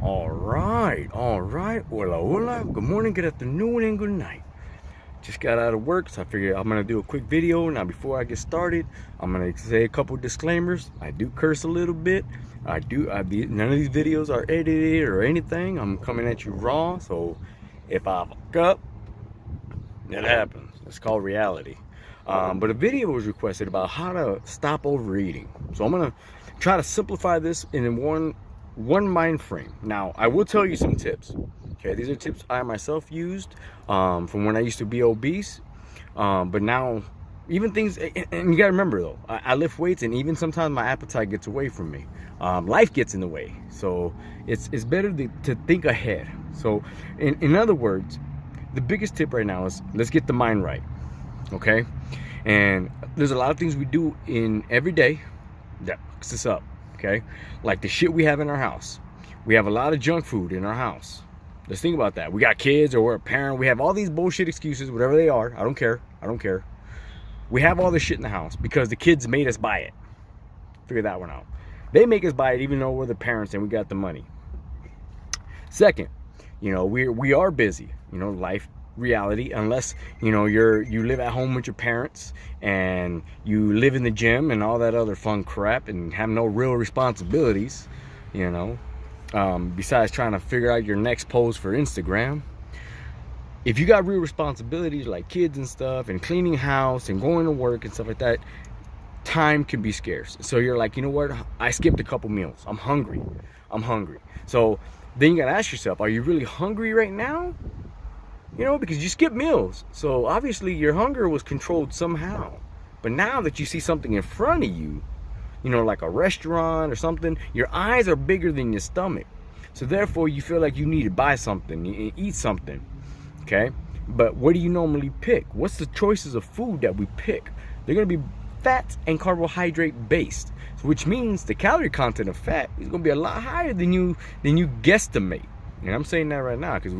All right. Hola, hola. Good morning, good afternoon, and good night. Just got out of work, so I figured I'm gonna do a quick video. Now, before I get started, I'm gonna say a couple disclaimers. I do curse a little bit. None of these videos are edited or anything. I'm coming at you raw, so if I fuck up, it happens. It's called reality. But a video was requested about how to stop overeating. So I'm gonna try to simplify this in one mind frame. Now, I will tell you some tips. Okay, these are tips I myself used from when I used to be obese. But now, even things, and you gotta remember though, I lift weights, and even sometimes my appetite gets away from me. Life gets in the way, so it's better to think ahead. So, in other words, the biggest tip right now is let's get the mind right. Okay, and there's a lot of things we do in every day that fucks us up. Okay, like the shit we have in our house. We have a lot of junk food in our house. Let's think about that. We got kids, or we're a parent. We have all these bullshit excuses, whatever they are. I don't care. We have all this shit in the house because the kids made us buy it. Figure that one out. They make us buy it even though we're the parents and we got the money. Second, we are busy. Life reality, unless you live at home with your parents and you live in the gym and all that other fun crap and have no real responsibilities, besides trying to figure out your next pose for Instagram. If you got real responsibilities like kids and stuff and cleaning house and going to work and stuff like that, time can be scarce. So you're like, you know what, I skipped a couple meals, I'm hungry. So then you gotta ask yourself, are you really hungry right now? Because you skip meals. So obviously your hunger was controlled somehow. But now that you see something in front of you, like a restaurant or something, your eyes are bigger than your stomach. So therefore you feel like you need to buy something, eat something, okay? But what do you normally pick? What's the choices of food that we pick? They're gonna be fat and carbohydrate based, which means the calorie content of fat is gonna be a lot higher than you guesstimate. And I'm saying that right now because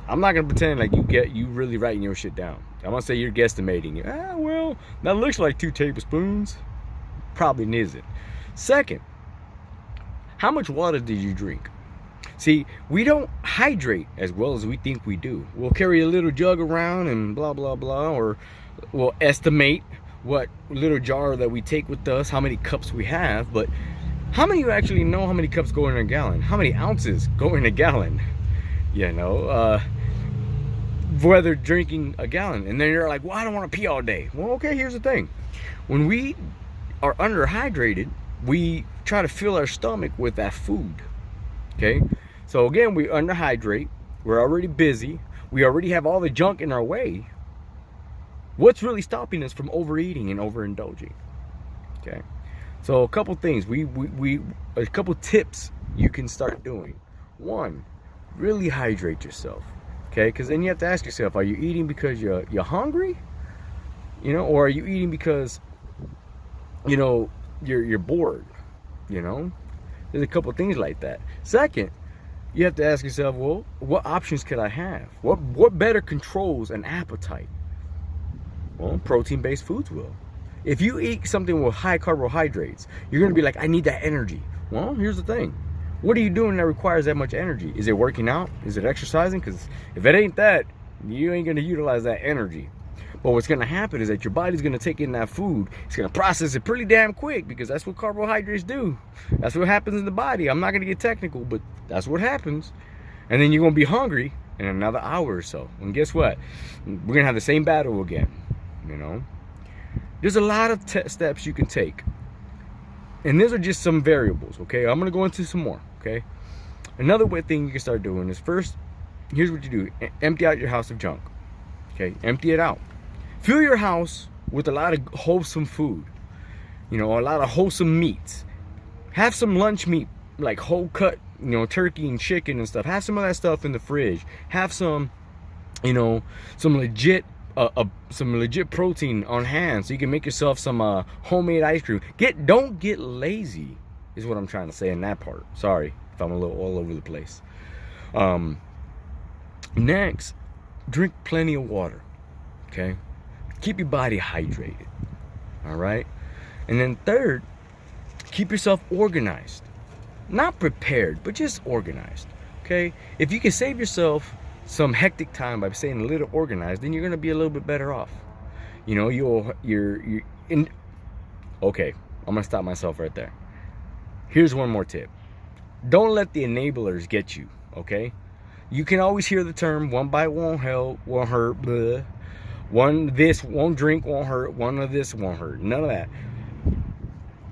I'm not gonna pretend like you really writing your shit down. I'm gonna say you're guesstimating. Well, that looks like 2 tablespoons. Probably isn't. Second, how much water did you drink? See, we don't hydrate as well as we think we do. We'll carry a little jug around and blah blah blah, or we'll estimate what little jar that we take with us, how many cups we have, but how many of you actually know how many cups go in a gallon? How many ounces go in a gallon? Whether drinking a gallon. And then you're like, well, I don't want to pee all day. Well, okay, here's the thing. When we are underhydrated, we try to fill our stomach with that food. Okay? So again, we underhydrate. We're already busy. We already have all the junk in our way. What's really stopping us from overeating and overindulging? Okay? So a couple things, a couple tips you can start doing. One, really hydrate yourself, okay? Because then you have to ask yourself, are you eating because you're hungry, or are you eating because, you're bored, There's a couple things like that. Second, you have to ask yourself, well, what options could I have? What better controls an appetite? Well, protein-based foods will. If you eat something with high carbohydrates, you're going to be like, I need that energy. Well, here's the thing. What are you doing that requires that much energy? Is it working out? Is it exercising? Because if it ain't that, you ain't going to utilize that energy. But what's going to happen is that your body's going to take in that food. It's going to process it pretty damn quick because that's what carbohydrates do. That's what happens in the body. I'm not going to get technical, but that's what happens. And then you're going to be hungry in another hour or so. And guess what? We're going to have the same battle again, There's a lot of steps you can take. And these are just some variables, okay? I'm going to go into some more, okay? Another thing you can start doing is first, here's what you do. Empty out your house of junk, okay? Empty it out. Fill your house with a lot of wholesome food, a lot of wholesome meats. Have some lunch meat, like whole cut, turkey and chicken and stuff. Have some of that stuff in the fridge. Have some, some legit protein on hand so you can make yourself some homemade ice cream. Don't get lazy is what I'm trying to say in that part. Sorry if I'm a little all over the place. Next, drink plenty of water. Okay? Keep your body hydrated. All right? And then third, keep yourself organized. not prepared, but just organized. Okay, if you can save yourself some hectic time by staying a little organized, then you're going to be a little bit better off. You know, you're in. Okay, I'm gonna stop myself right there. Here's one more tip: don't let the enablers get you. Okay, you can always hear the term "one bite won't help, won't hurt," blah. One this won't drink won't hurt, one of this won't hurt. None of that.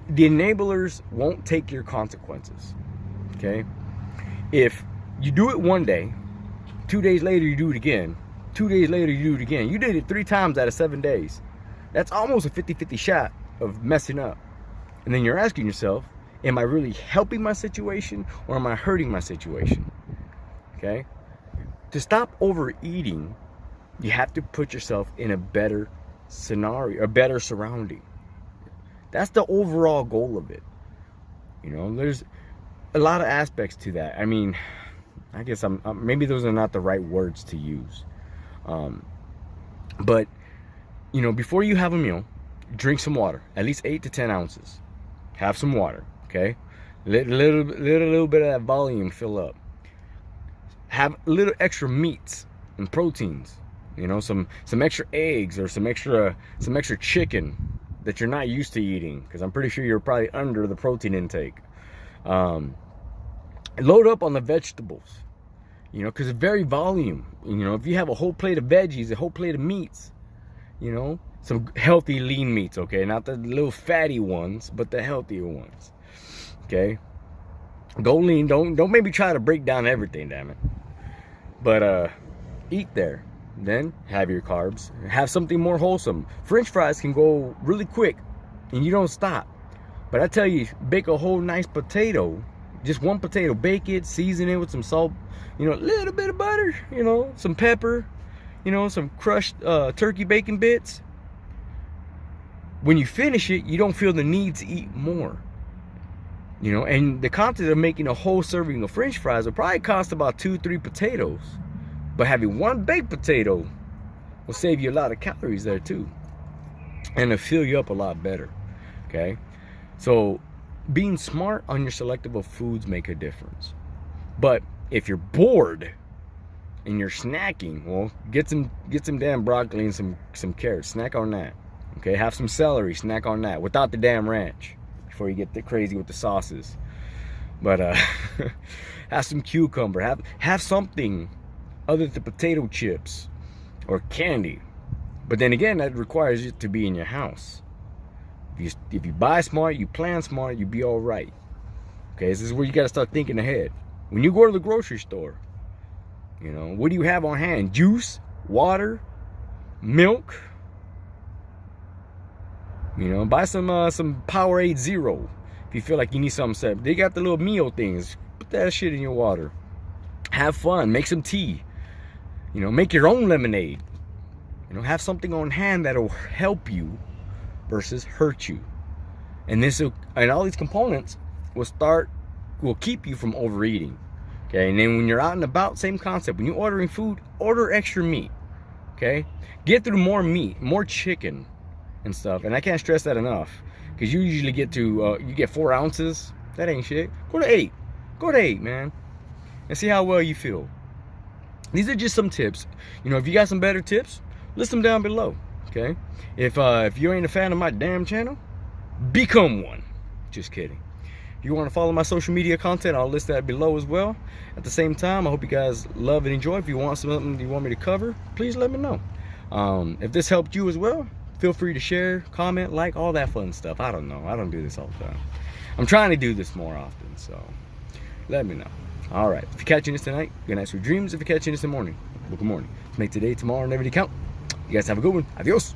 The enablers won't take your consequences. Okay, if you do it one day, 2 days later you do it again, 2 days later you do it again, you did it 3 times out of 7 days. That's almost a 50-50 shot of messing up. And then you're asking yourself, am I really helping my situation or am I hurting my situation? Okay, to stop overeating, you have to put yourself in a better scenario, a better surrounding. That's the overall goal of it. You know, there's a lot of aspects to that. I mean, I guess maybe those are not the right words to use. But, you know, before you have a meal, drink some water, at least 8 to 10 ounces. Have some water, okay? Let a little bit of that volume fill up. Have a little extra meats and proteins. You know, some extra eggs or some extra chicken that you're not used to eating, because I'm pretty sure you're probably under the protein intake. Load up on the vegetables, you know, because it's very volume. You know, if you have a whole plate of veggies, a whole plate of meats, you know, some healthy lean meats, okay, not the little fatty ones, but the healthier ones. Okay, go lean. Don't maybe try to break down everything, damn it. But eat there. Then have your carbs. Have something more wholesome. French fries can go really quick and you don't stop. But I tell you, bake a whole nice potato, just one potato, bake it, season it with some salt, you know, a little bit of butter, you know, some pepper, you know, some crushed turkey bacon bits. When you finish it, you don't feel the need to eat more. You know, and the concept of making a whole serving of French fries will probably cost about 2-3 potatoes. But having one baked potato will save you a lot of calories there too. And it'll fill you up a lot better. Okay? So being smart on your selective of foods make a difference. But if you're bored and you're snacking, well, get some damn broccoli and some carrots. Snack on that. Okay? Have some celery. Snack on that. Without the damn ranch. Before you get crazy with the sauces. But have some cucumber. Have something other than potato chips or candy. But then again, that requires you to be in your house. If you buy smart, you plan smart, you be all right. Okay, this is where you got to start thinking ahead. When you go to the grocery store, you know, what do you have on hand? Juice, water, milk. You know, buy some Powerade Zero if you feel like you need something set. They got the little meal things. Put that shit in your water. Have fun. Make some tea. You know, make your own lemonade. You know, have something on hand that'll help you versus hurt you. And all these components will keep you from overeating. Okay, and then when you're out and about, same concept. When you're ordering food, order extra meat. Okay, get through more meat, more chicken and stuff. And I can't stress that enough, because you usually get to you get 4 ounces. That ain't shit. Go to 8. Go to 8, man, and see how well you feel. These are just some tips. You know, if you got some better tips, list them down below. Okay, if you ain't a fan of my damn channel, become one. Just kidding. If you want to follow my social media content, I'll list that below as well. At the same time, I hope you guys love and enjoy. If you want something you want me to cover, please let me know. If this helped you as well, feel free to share, comment, like, all that fun stuff. I don't know. I don't do this all the time. I'm trying to do this more often, so let me know. All right. If you're catching this tonight, good night, sweet dreams. If you're catching this in the morning, well, good morning. Let's make today, tomorrow, and every day count. You guys have a good one. Adios.